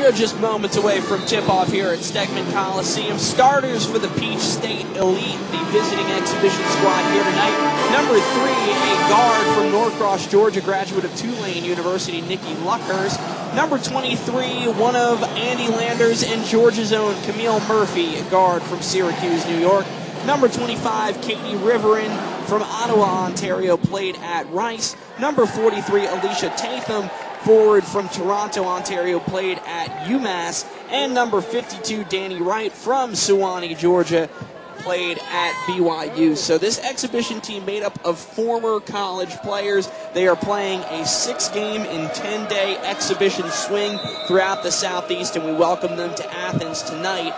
We are just moments away from tip-off here at Stegeman Coliseum. Starters for the Peach State Elite, the visiting exhibition squad here tonight. Number 3, a guard from Norcross, Georgia, graduate of Tulane University, Nikki Luckhurst. Number 23, one of Andy Landers and Georgia's own Camille Murphy, a guard from Syracuse, New York. Number 25, Katie Riverin from Ottawa, Ontario, played at Rice. Number 43, Alicia Tatham, forward from Toronto, Ontario, played at UMass. And number 52, Danny Wright from Suwanee, Georgia, played at BYU. So this exhibition team made up of former college players. They are playing a 6-game in 10-day exhibition swing throughout the Southeast, and we welcome them to Athens tonight.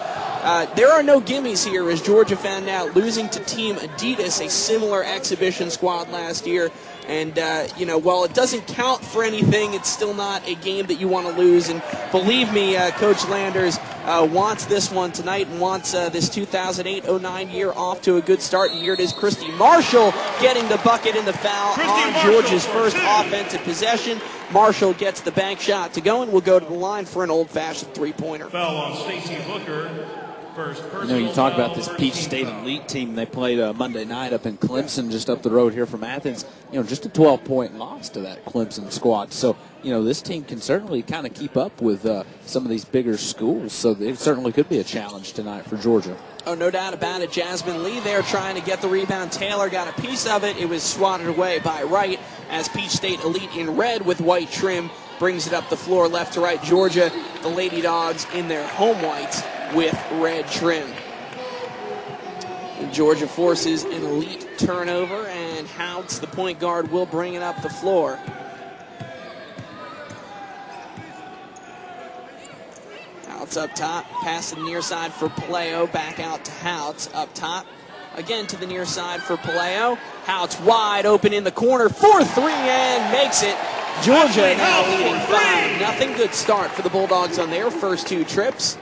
There are no gimmies here, as Georgia found out, losing to Team Adidas, a similar exhibition squad last year. And, while it doesn't count for anything, it's still not a game that you want to lose. And believe me, Coach Landers wants this one tonight and wants this 2008-09 year off to a good start. And here it is, Christy Marshall getting the bucket in the foul on Georgia's first offensive possession. Marshall gets the bank shot to go, and will go to the line for an old-fashioned three-pointer. Foul on Stacey Booker. You talk about this Peach State Elite team. They played Monday night up in Clemson, just up the road here from Athens. Just a 12-point loss to that Clemson squad. So, this team can certainly kind of keep up with some of these bigger schools. So it certainly could be a challenge tonight for Georgia. Oh, no doubt about it. Jasmine Lee there trying to get the rebound. Taylor got a piece of it. It was swatted away by Wright, as Peach State Elite in red with white trim brings it up the floor left to right. Georgia, the Lady Dogs in their home whites with red trim. And Georgia forces an Elite turnover, and Houts, the point guard, will bring it up the floor. Houts up top, pass to the near side for Paleo, back out to Houts up top. Again to the near side for Paleo. Houts wide open in the corner for 3 and makes it. Georgia now leading 5-0. Good start for the Bulldogs on their first 2 trips.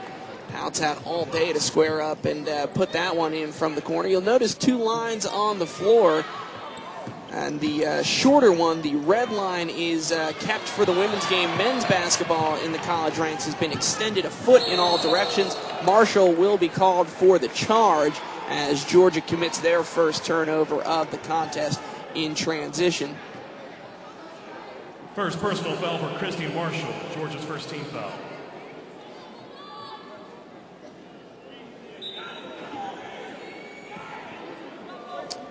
Houts had all day to square up and put that one in from the corner. You'll notice 2 lines on the floor. And the shorter one, the red line, is kept for the women's game. Men's basketball in the college ranks has been extended a foot in all directions. Marshall will be called for the charge as Georgia commits their first turnover of the contest in transition. First personal foul for Christine Marshall, Georgia's first team foul.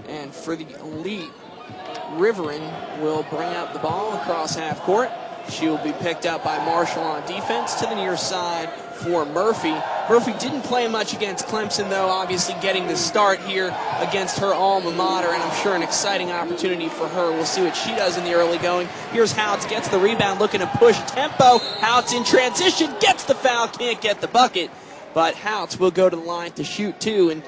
And for the Elite, Riverin will bring up the ball across half court. She will be picked up by Marshall on defense to the near side for Murphy. Murphy didn't play much against Clemson, though, obviously getting the start here against her alma mater, and I'm sure an exciting opportunity for her. We'll see what she does in the early going. Here's Houts, gets the rebound, looking to push tempo. Houts in transition, gets the foul, can't get the bucket, but Houts will go to the line to shoot 2. And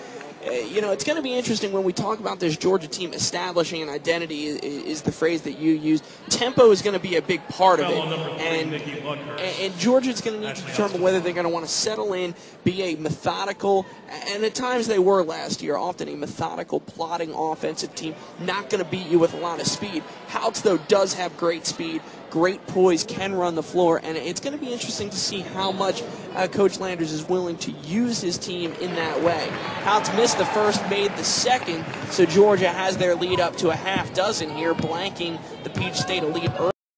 it's going to be interesting when we talk about this Georgia team establishing an identity, is the phrase that you used. Tempo is going to be a big part of it. And Georgia's going to need to determine whether they're going to want to settle in, be a methodical, and at times they were last year, often a methodical, plodding offensive team, not going to beat you with a lot of speed. Houts, though, does have great speed, great poise, can run the floor, and it's going to be interesting to see how much Coach Landers is willing to use his team in that way. Houts missed the first, made the second, so Georgia has their lead up to a half dozen here, blanking the Peach State Elite early.